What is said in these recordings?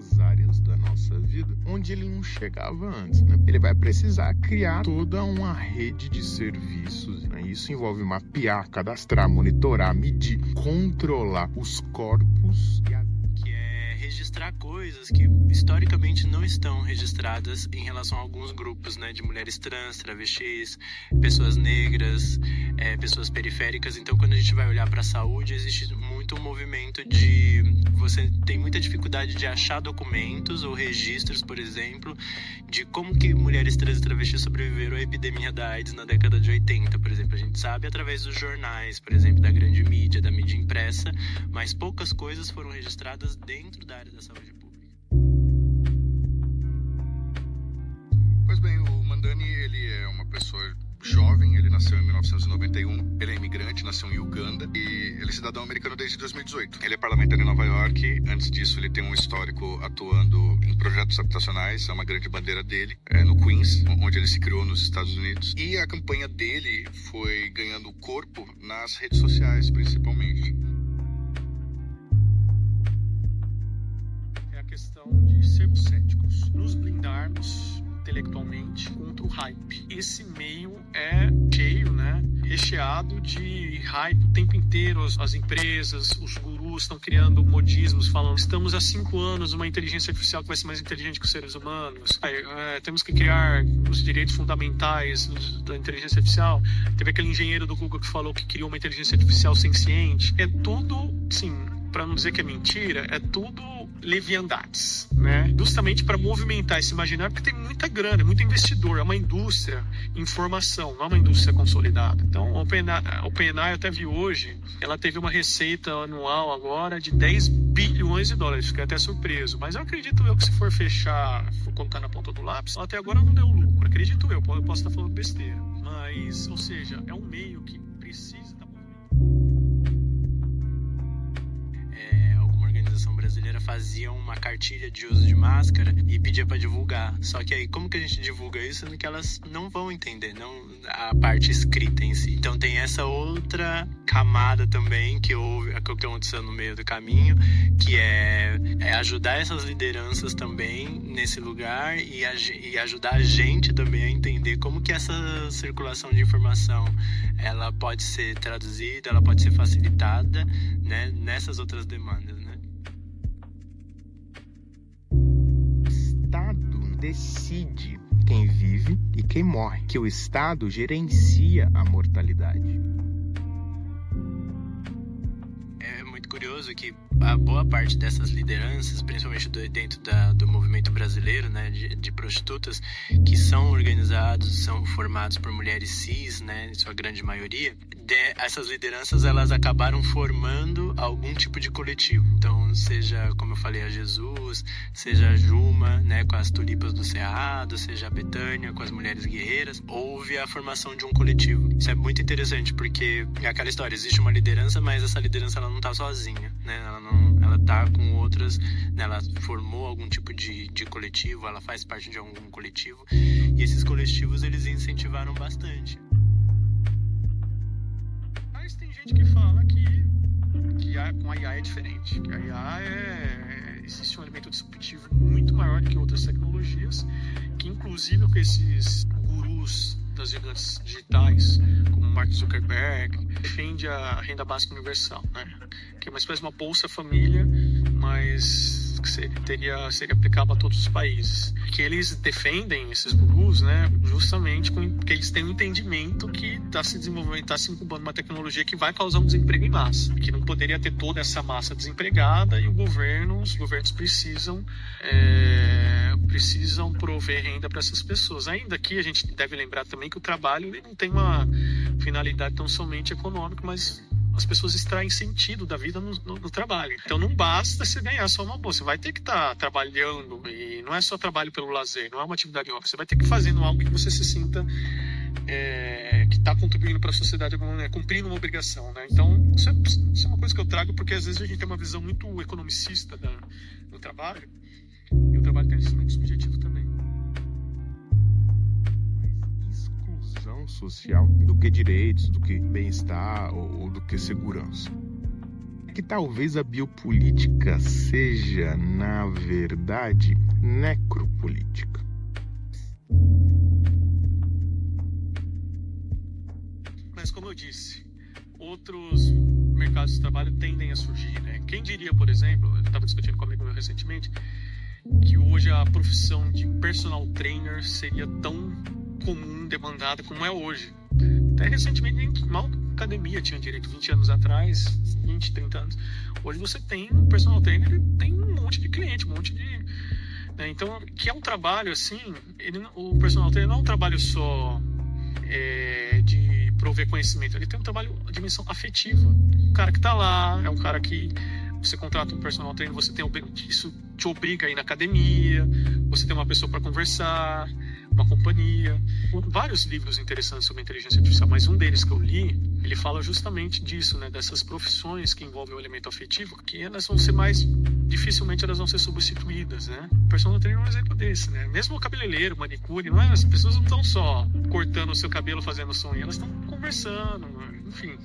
outras áreas da nossa vida onde ele não chegava antes, né? Ele vai precisar criar toda uma rede de serviços, né? Isso envolve mapear, cadastrar, monitorar, medir, controlar os corpos que é registrar coisas que historicamente não estão registradas em relação a alguns grupos, né, de mulheres trans, travestis, pessoas negras, pessoas periféricas. Então, quando a gente vai olhar para a saúde, existe muito um movimento de... Você tem muita dificuldade de achar documentos ou registros, por exemplo, de como que mulheres trans e travestis sobreviveram à epidemia da AIDS na década de 80, por exemplo. A gente sabe através dos jornais, por exemplo, da grande mídia, da mídia impressa, mas poucas coisas foram registradas dentro da área da saúde pública. Pois bem, o Mandani, ele é uma pessoa jovem, ele nasceu em 1991, ele é imigrante, nasceu em Uganda e ele é cidadão americano desde 2018. Ele é parlamentar em Nova York, antes disso ele tem um histórico atuando em projetos habitacionais, é uma grande bandeira dele, no Queens, onde ele se criou nos Estados Unidos. E a campanha dele foi ganhando corpo nas redes sociais, principalmente. É a questão de sermos céticos, nos blindarmos intelectualmente contra o hype. Esse meio é cheio, né? Recheado de hype o tempo inteiro. As empresas, os gurus estão criando modismos falando: estamos há 5 anos uma inteligência artificial que vai ser mais inteligente que os seres humanos. Temos que criar os direitos fundamentais da inteligência artificial. Teve aquele engenheiro do Google que falou que criou uma inteligência artificial senciente. É tudo, sim, para não dizer que é mentira, é tudo leviandades, né? Justamente para movimentar esse imaginário, porque tem muita grana, muito investidor, é uma indústria em formação, não é uma indústria consolidada. Então, a OpenAI, eu até vi hoje, ela teve uma receita anual agora de 10 bilhões de dólares, fiquei até surpreso, mas eu acredito eu que se for fechar, for colocar na ponta do lápis, até agora não deu lucro, acredito eu posso estar falando besteira, mas, ou seja, é um meio que precisa da organização brasileira fazia uma cartilha de uso de máscara e pedia para divulgar. Só que aí, como que a gente divulga isso? Sendo que elas não vão entender, não a parte escrita em si. Então tem essa outra camada também que aconteceu no meio do caminho, que é ajudar essas lideranças também nesse lugar e ajudar a gente também a entender como que essa circulação de informação ela pode ser traduzida, ela pode ser facilitada, né, nessas outras demandas, né? O Estado decide quem vive e quem morre, que o Estado gerencia a mortalidade. É muito curioso que a boa parte dessas lideranças, principalmente dentro do movimento brasileiro, né, de prostitutas, que são organizados, são formados por mulheres cis, né, em sua grande maioria, essas lideranças elas acabaram formando algum tipo de coletivo. Então, seja, como eu falei, a Jesus, seja a Juma, né, com as tulipas do Cerrado, seja a Betânia com as mulheres guerreiras, houve a formação de um coletivo. Isso é muito interessante, porque é aquela história, existe uma liderança, mas essa liderança ela não está sozinha, né? Ela tá com outras, né? Ela formou algum tipo de coletivo, ela faz parte de algum coletivo, e esses coletivos eles incentivaram bastante. Mas tem gente que fala que com a IA é diferente, que a IA existe um elemento disruptivo muito maior do que outras tecnologias, que inclusive com esses gurus das gigantes digitais, como Mark Zuckerberg, defende a renda básica universal, né? Que é uma espécie de uma Bolsa Família, mas que seria aplicável a todos os países. Que eles defendem, esses gurus, né, justamente porque eles têm um entendimento que está se desenvolvendo, está se incubando uma tecnologia que vai causar um desemprego em massa, que não poderia ter toda essa massa desempregada, e os governos precisam prover renda para essas pessoas. Ainda que a gente deve lembrar também que o trabalho ele não tem uma finalidade tão somente econômica, mas as pessoas extraem sentido da vida no trabalho. Então não basta você ganhar só uma bolsa, você vai ter que estar trabalhando, e não é só trabalho pelo lazer, não é uma atividade óbvia, você vai ter que fazer algo que você se sinta que está contribuindo para a sociedade, cumprindo uma obrigação, né? Então isso é uma coisa que eu trago, porque às vezes a gente tem uma visão muito economicista do trabalho, e o trabalho tem um instrumento subjetivo também. Social do que direitos, do que bem-estar ou do que segurança. que talvez a biopolítica seja, na verdade, necropolítica. Mas como eu disse, outros mercados de trabalho tendem a surgir, né? Quem diria, por exemplo, eu estava discutindo com um amigo meu recentemente, que hoje a profissão de personal trainer seria tão comum, demandada como é hoje. Até recentemente, nem mal academia tinha direito, 20 anos atrás, 20, 30 anos. Hoje você tem um personal trainer, tem um monte de cliente, um monte de... Né? Então, que é um trabalho assim, o personal trainer não é um trabalho só de prover conhecimento, ele tem um trabalho, uma dimensão afetiva. O cara que está lá, é um cara que você contrata um personal trainer, isso te obriga a ir na academia, você tem uma pessoa para conversar, uma companhia. Vários livros interessantes sobre inteligência artificial, mas um deles que eu li, ele fala justamente disso, né, dessas profissões que envolvem o elemento afetivo, que elas vão ser dificilmente elas vão ser substituídas, né? O personal trainer é um exemplo desse, né? Mesmo o cabeleireiro, manicure, as pessoas não estão só cortando o seu cabelo, fazendo sonho, elas estão conversando, enfim.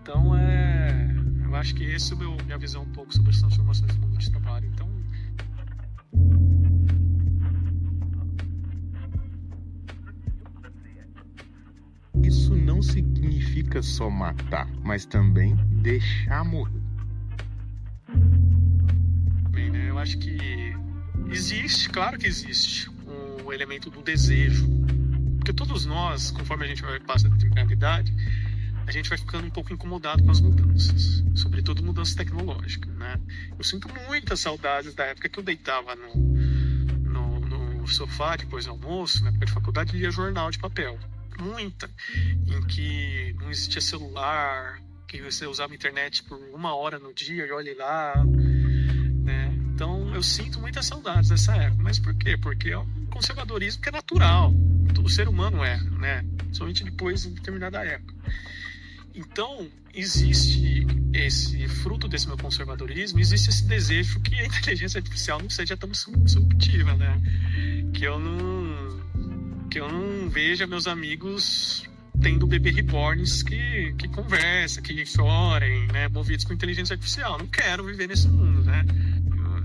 Então, eu acho que essa é a minha visão um pouco sobre as transformações do mundo de trabalho. Então, isso não significa só matar, mas também deixar morrer. bem, né? Eu acho que claro que existe o elemento do desejo. Porque todos nós, conforme a gente vai passando a determinada idade, a gente vai ficando um pouco incomodado com as mudanças, sobretudo mudança tecnológica, né? Eu sinto muitas saudades da época que eu deitava no sofá depois do almoço, na época de faculdade, e lia jornal de papel. Muita. Em que não existia celular, que você usava a internet por 1 hora no dia e olhe lá, né? Então eu sinto muitas saudades dessa época. Mas por quê? Porque é um conservadorismo que é natural. O ser humano né? Somente depois de determinada época. Então, existe fruto desse meu conservadorismo, existe esse desejo que a inteligência artificial não seja tão subjetiva, né? Que eu não veja meus amigos tendo bebê reborns que conversam, que chorem, né? Movidos com inteligência artificial. Não quero viver nesse mundo, né?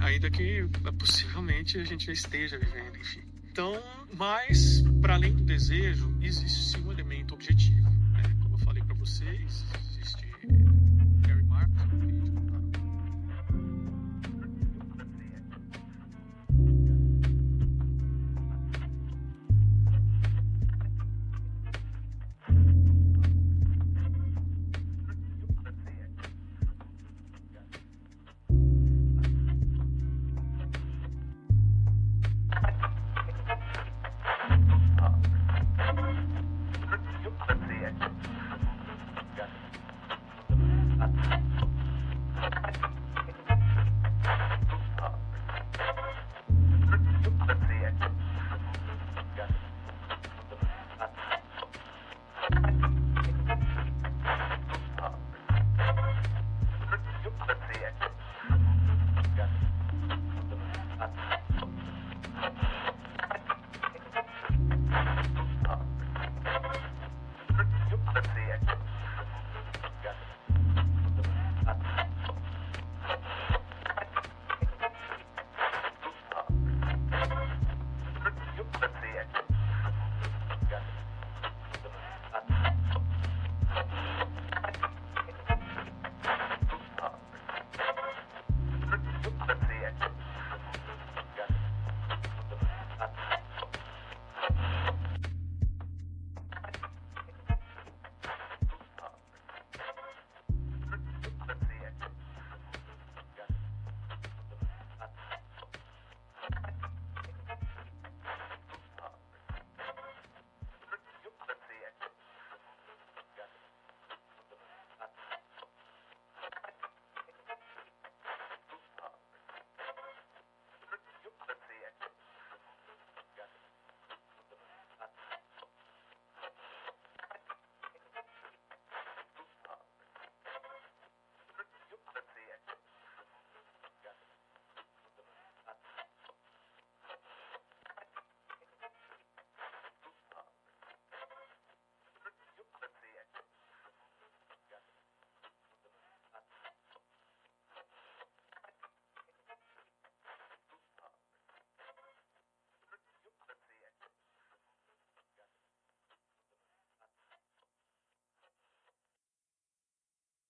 Ainda que possivelmente a gente já esteja vivendo, enfim. Então, mas, para além do desejo, existe sim um elemento objetivo, né? Como eu falei para vocês, existe